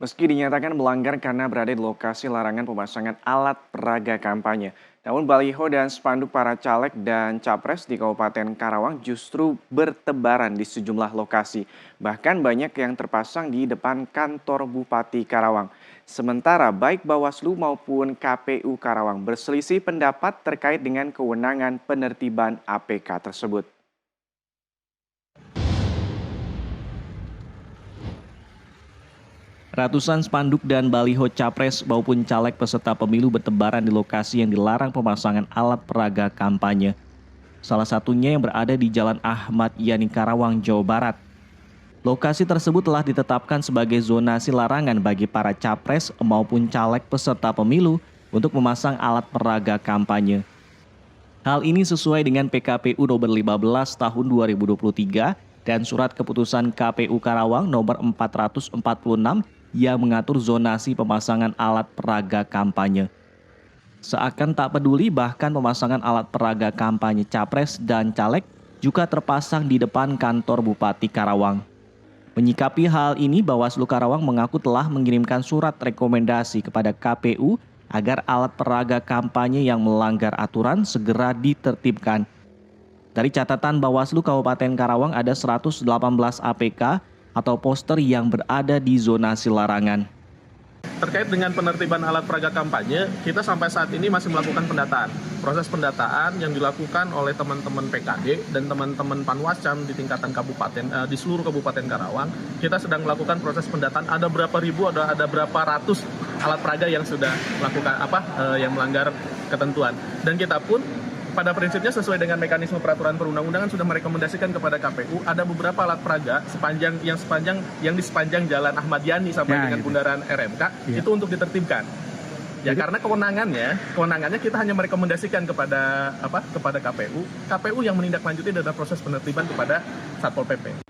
meski dinyatakan melanggar karena berada di lokasi larangan pemasangan alat peraga kampanye. Namun baliho dan spanduk para caleg dan capres di Kabupaten Karawang justru bertebaran di sejumlah lokasi. Bahkan banyak yang terpasang di depan kantor Bupati Karawang. Sementara baik Bawaslu maupun KPU Karawang berselisih pendapat terkait dengan kewenangan penertiban APK tersebut. Ratusan spanduk dan baliho capres maupun caleg peserta pemilu bertebaran di lokasi yang dilarang pemasangan alat peraga kampanye. Salah satunya yang berada di Jalan Ahmad Yani Karawang, Jawa Barat. Lokasi tersebut telah ditetapkan sebagai zonasi larangan bagi para capres maupun caleg peserta pemilu untuk memasang alat peraga kampanye. Hal ini sesuai dengan PKPU nomor 15 tahun 2023 dan surat keputusan KPU Karawang nomor 446 yang mengatur zonasi pemasangan alat peraga kampanye. Seakan tak peduli, bahkan pemasangan alat peraga kampanye capres dan caleg juga terpasang di depan kantor Bupati Karawang. Menyikapi hal ini, Bawaslu Karawang mengaku telah mengirimkan surat rekomendasi kepada KPU agar alat peraga kampanye yang melanggar aturan segera ditertibkan. Dari catatan Bawaslu Kabupaten Karawang ada 118 APK atau poster yang berada di zonasi larangan. Terkait dengan penertiban alat peraga kampanye, kita sampai saat ini masih melakukan pendataan. Proses pendataan yang dilakukan oleh teman-teman PKD dan teman-teman Panwascam di tingkatan kabupaten, di seluruh Kabupaten Karawang, kita sedang melakukan proses pendataan. Ada berapa ribu, ada berapa ratus alat peraga yang sudah melakukan yang melanggar ketentuan. Dan kita pun pada prinsipnya sesuai dengan mekanisme peraturan perundang-undangan sudah merekomendasikan kepada KPU ada beberapa alat peraga yang di sepanjang Jalan Ahmad Yani sampai dengan bundaran RMK itu untuk ditertibkan. Ya karena kewenangannya kita hanya merekomendasikan kepada KPU yang menindaklanjuti dalam proses penertiban kepada Satpol PP.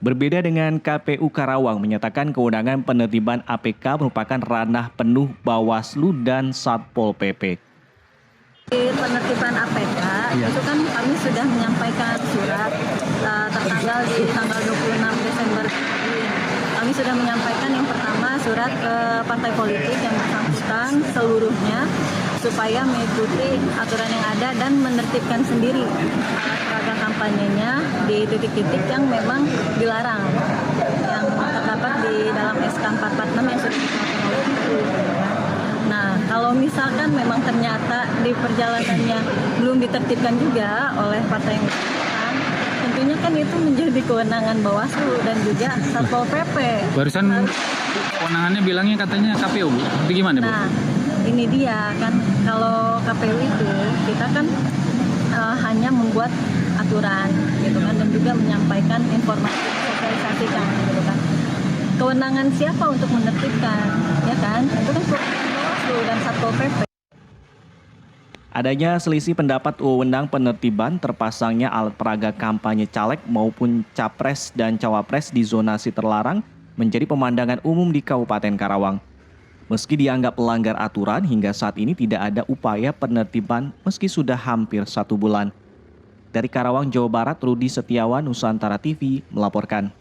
Berbeda dengan KPU Karawang menyatakan kewenangan penertiban APK merupakan ranah penuh Bawaslu dan Satpol PP. Di penertiban APK itu kan kami sudah menyampaikan surat tertanggal di tanggal 26 Desember ini. Kami sudah menyampaikan yang pertama surat ke partai politik yang bersangkutan seluruhnya supaya mengikuti aturan yang ada dan menertibkan sendiri alat peraga kampanyenya di titik-titik yang memang dilarang, yang terdapat di dalam SK 446 yang sudah dikeluarkan oleh KPU. Nah, kalau misalkan memang ternyata di perjalanannya belum ditertibkan juga oleh partai yang bersangkutan, tentunya kan itu menjadi kewenangan Bawaslu dan juga Satpol PP. Barusan kewenangannya bilangnya katanya KPU, itu gimana Bu? Nah, ini dia kan kalau KPU itu kita kan hanya membuat aturan gitu kan dan juga menyampaikan informasi, sosialisasikan gitu kan. Kewenangan siapa untuk menertibkan, ya kan? Itu kan kewenangan Bawaslu dan Satpol PP. Adanya selisih pendapat wewenang penertiban terpasangnya alat peraga kampanye caleg maupun capres dan cawapres di zonasi terlarang menjadi pemandangan umum di Kabupaten Karawang. Meski dianggap melanggar aturan, hingga saat ini tidak ada upaya penertiban meski sudah hampir 1 bulan. Dari Karawang, Jawa Barat, Rudi Setiawan, Nusantara TV melaporkan.